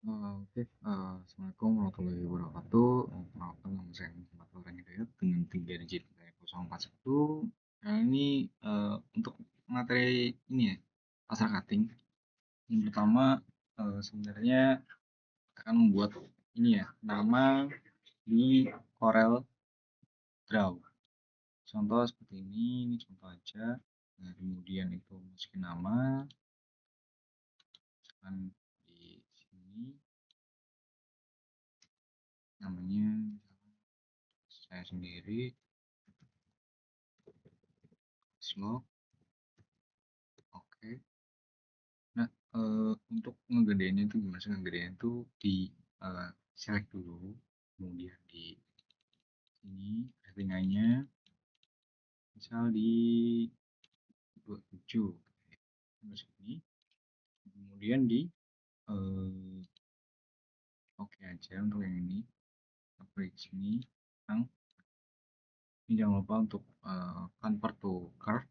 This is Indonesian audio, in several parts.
Oke, Assalamualaikum warahmatullahi wabarakatuh. Perkenalkan nama saya Muhammad Farhan Hidayat dengan 3 digit 041. Kali ini untuk materi ini ya, pasar cutting. Yang pertama sebenarnya akan membuat ini ya, nama di Corel Draw. Contoh seperti ini contoh aja. Nah, kemudian itu masukin nama, misalkan di sini namanya saya sendiri, slot. Oke. Nah, untuk ngegedeinnya itu gimana sih? Ngegedeinnya itu di select dulu, kemudian di sini settingannya misal di 27 terus ini, kemudian di eh, oke aja untuk yang ini. Klik sini, yang ini jangan lupa untuk convert to curve.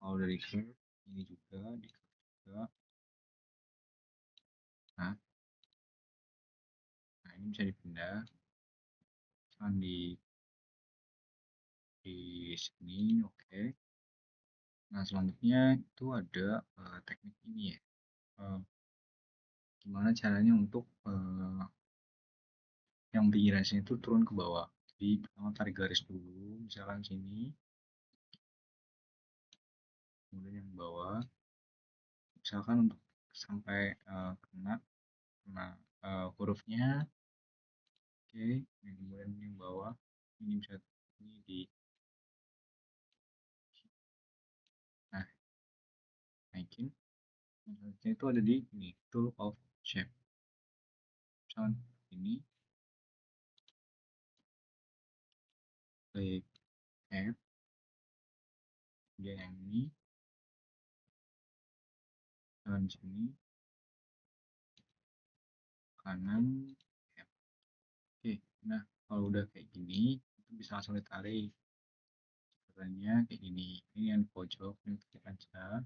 Kalau dari curve ini juga di curve juga. Nah, nah ini bisa dipindah. Misalkan di sini, oke. Nah, selanjutnya itu ada teknik ini ya. Eh, Gimana caranya untuk yang pinggiran sini itu turun ke bawah. Jadi pertama tarik garis dulu, misalkan sini, kemudian yang bawah, misalkan untuk sampai kena kena hurufnya, oke. Dan kemudian yang bawah ini bisa ini di, nah naikin. Nah, selanjutnya itu ada di ini tool of shape. Misalkan ini klik add, kemudian yang ini, dan sini kanan. Oke, nah kalau udah kayak gini, itu bisa langsung ditarik. Caranya kayak gini. Ini yang di pojok, ini klik aja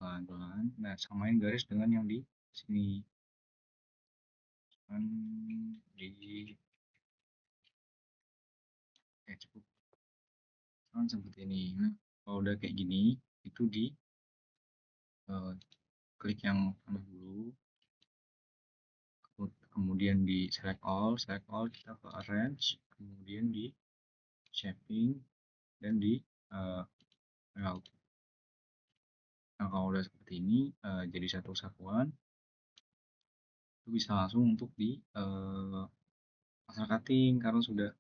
pelan-pelan. Nah, samain garis dengan yang di sini. Kan di cukup kan seperti ini. Nah, kalau udah kayak gini, itu di eh, klik yang kanan dulu, kemudian di select all kita ke arrange, kemudian di shaping dan di eh, layout. Nah, kalau udah seperti ini jadi satu kesatuan, itu bisa langsung untuk di pasar cutting karena sudah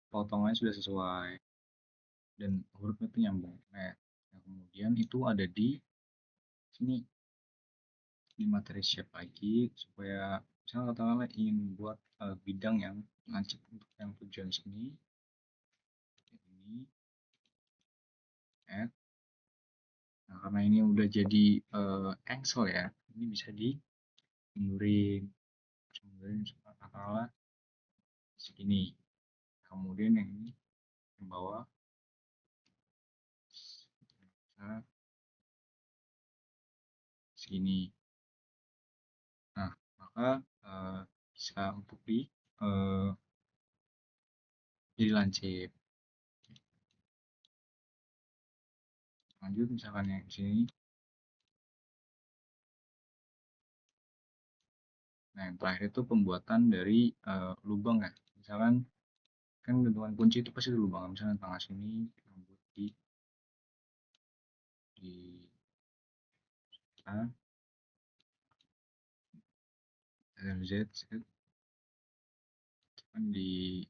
potongannya sudah sesuai dan hurufnya itu nyambung. Nah, kemudian itu ada di sini di materi shape lagi supaya misalnya katakanlah ingin buat bidang yang lancip untuk yang tujuan sini, ini add. Nah, karena ini udah jadi cancel ya, ini bisa dimundurin, katakanlah segini. Kemudian yang ini yang bawah bisa segini. Nah, maka bisa untuk di eh, jadi lancip. Lanjut misalkan yang sini. Nah, yang terakhir itu pembuatan dari lubang ya. Misalkan kan gantungan kunci itu pasti ada lubang. Misalnya tengah sini kita buat di A, Z, kan di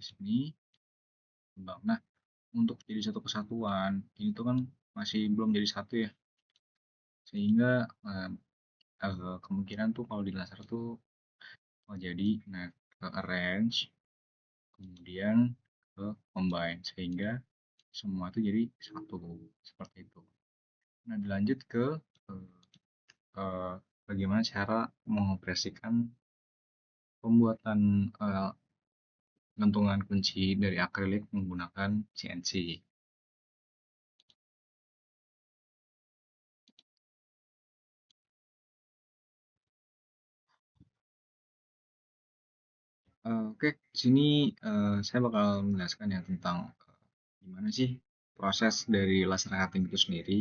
sini lubang. Nah, untuk jadi satu kesatuan ini tuh kan masih belum jadi satu ya, sehingga kemungkinan tuh kalau di laser tuh jadi nah ke arrange kemudian ke combine sehingga semua itu jadi satu seperti itu. Nah, dilanjut ke eh, bagaimana cara mengoperasikan pembuatan gantungan kunci dari akrilik menggunakan CNC. Oke, di sini saya bakal menjelaskan ya tentang gimana sih proses dari laser cutting itu sendiri.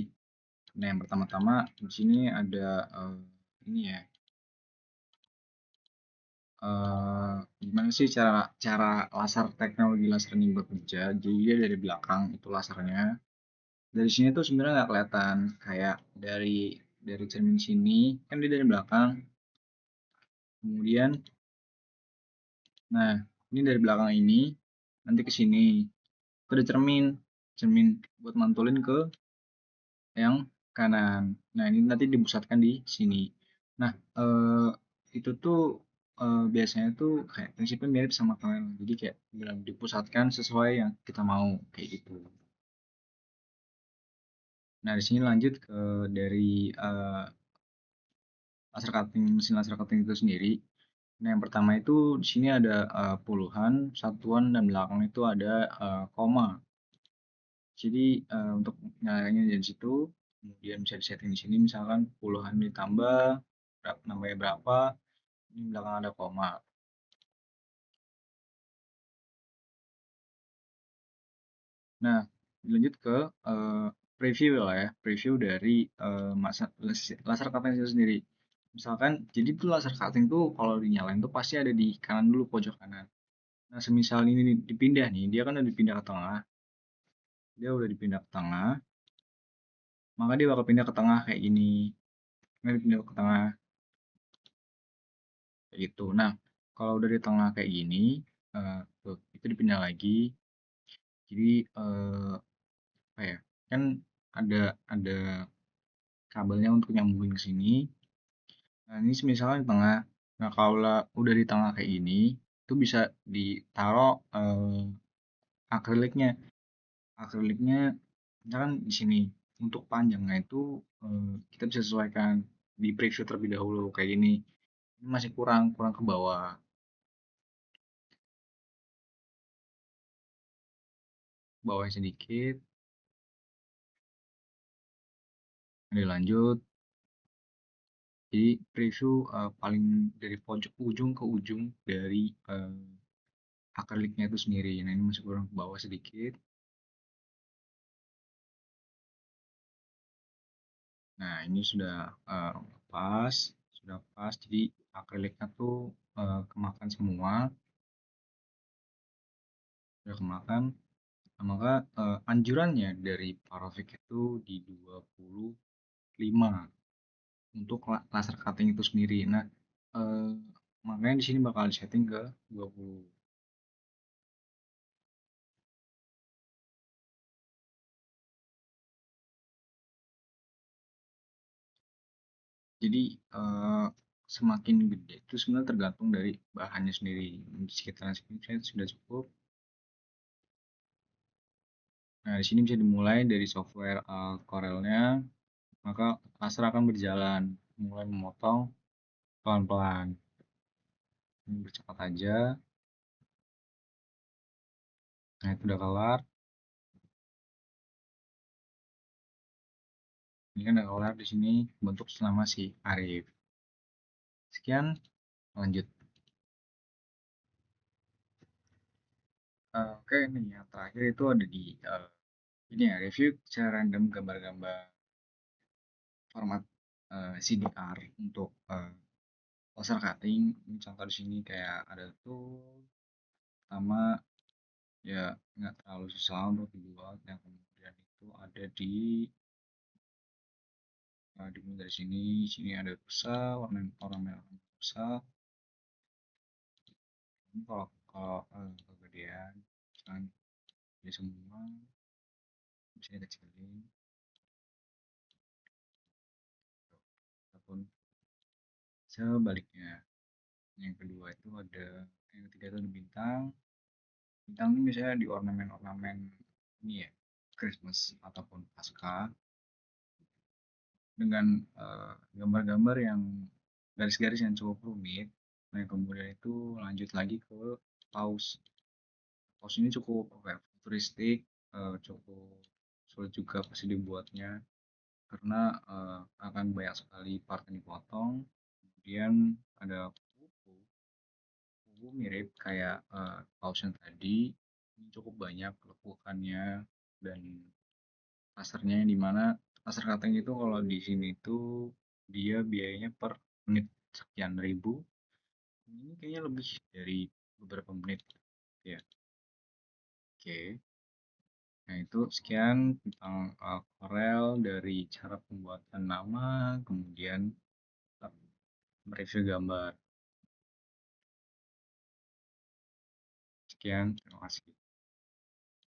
Nah, yang pertama-tama di sini ada ini ya, gimana sih cara cara laser teknologi laser ini bekerja. Jadi dia dari belakang itu lasernya. Dari sini tuh sebenarnya nggak kelihatan kayak dari cermin sini kan dia dari belakang. Kemudian, nah ini dari belakang ini nanti ke sini. Itu ada cermin, cermin buat mantulin ke yang kanan. Nah, ini nanti dipusatkan di sini. Nah, itu tuh biasanya tuh kayak prinsipnya mirip sama kamera. Jadi kayak bilang dipusatkan sesuai yang kita mau kayak gitu. Nah, di sini lanjut ke dari laser cutting, mesin laser cutting itu sendiri. Nah, yang pertama itu di sini ada puluhan, satuan, dan belakang itu ada koma. Jadi untuk nyalainnya dari situ, kemudian bisa disetting di sini misalkan puluhan ditambah nambahnya berapa, ini belakang ada koma. Nah, lanjut ke preview lah ya, preview dari laser cutting itu sendiri. Misalkan, jadi tuh laser cutting tuh kalau dinyalain tuh pasti ada di kanan dulu, pojok kanan. Nah, semisal ini dipindah nih, dia kan udah dipindah ke tengah, dia udah dipindah ke tengah, maka dia bakal pindah ke tengah kayak gini. Nah, dipindah ke tengah kayak gitu. Nah, kalau dari tengah kayak gini, tuh, itu dipindah lagi. Jadi apa ya? Kan ada kabelnya untuk nyambungin ke sini. Nah, ini misalnya di tengah. Nah, kalau udah di tengah kayak gini, itu bisa ditaruh akriliknya. Akriliknya misalkan di sini. Untuk panjangnya itu kita bisa sesuaikan di preview terlebih dahulu kayak gini. Ini masih kurang kurang ke bawah. Bawahnya sedikit. Lanjut. Jadi preview paling dari pojok ujung ke ujung dari akriliknya itu sendiri. Nah, ini masih kurang ke bawah sedikit. Nah, ini sudah pas, sudah pas. Jadi akriliknya tuh kemakan semua, sudah kemakan. Nah, maka anjurannya dari Parovic itu di 25 untuk laser cutting itu sendiri. Nah, eh, makanya di sini bakal disetting ke 20. Jadi semakin gede itu sebenarnya tergantung dari bahannya sendiri. Di sekitaran sini saya sudah cukup. Nah, di sini bisa dimulai dari software Corel-nya, maka laser akan berjalan, mulai memotong pelan-pelan. Ini bercepat aja. Nah, itu udah kelar. Ini kan udah kelar di sini bentuk selama si Arif. Sekian, lanjut. Oke, ini yang terakhir itu ada di ini ya, review secara random gambar-gambar format CDR untuk laser cutting. Ini contoh di sini kayak ada tuh pertama ya nggak terlalu susah untuk dibuat. Yang kemudian itu ada dimulai dari sini ada pulsa, warna warna merah pulsa. Ini kalau kalau kegedean, misalkan di semua bisa dikecilin ataupun sebaliknya. Yang kedua itu ada yang ketiga itu ada bintang. Bintang ini misalnya di ornamen-ornamen ini ya, Christmas ataupun Pasca dengan gambar-gambar yang garis-garis yang cukup rumit. Nah, kemudian itu lanjut lagi ke paus. Paus ini cukup apa ya, futuristik, cukup sulit juga pasti dibuatnya karena akan banyak sekali part yang dipotong. Kemudian ada kuku, kuku mirip kayak paus yang tadi, ini cukup banyak lekukannya dan lasernya yang dimana laser cutting itu kalau di sini tuh dia biayanya per menit sekian ribu. Ini kayaknya lebih dari beberapa menit ya. Oke. Nah, itu sekian tentang Corel dari cara pembuatan nama, kemudian uh, mereview gambar. Sekian, terima kasih.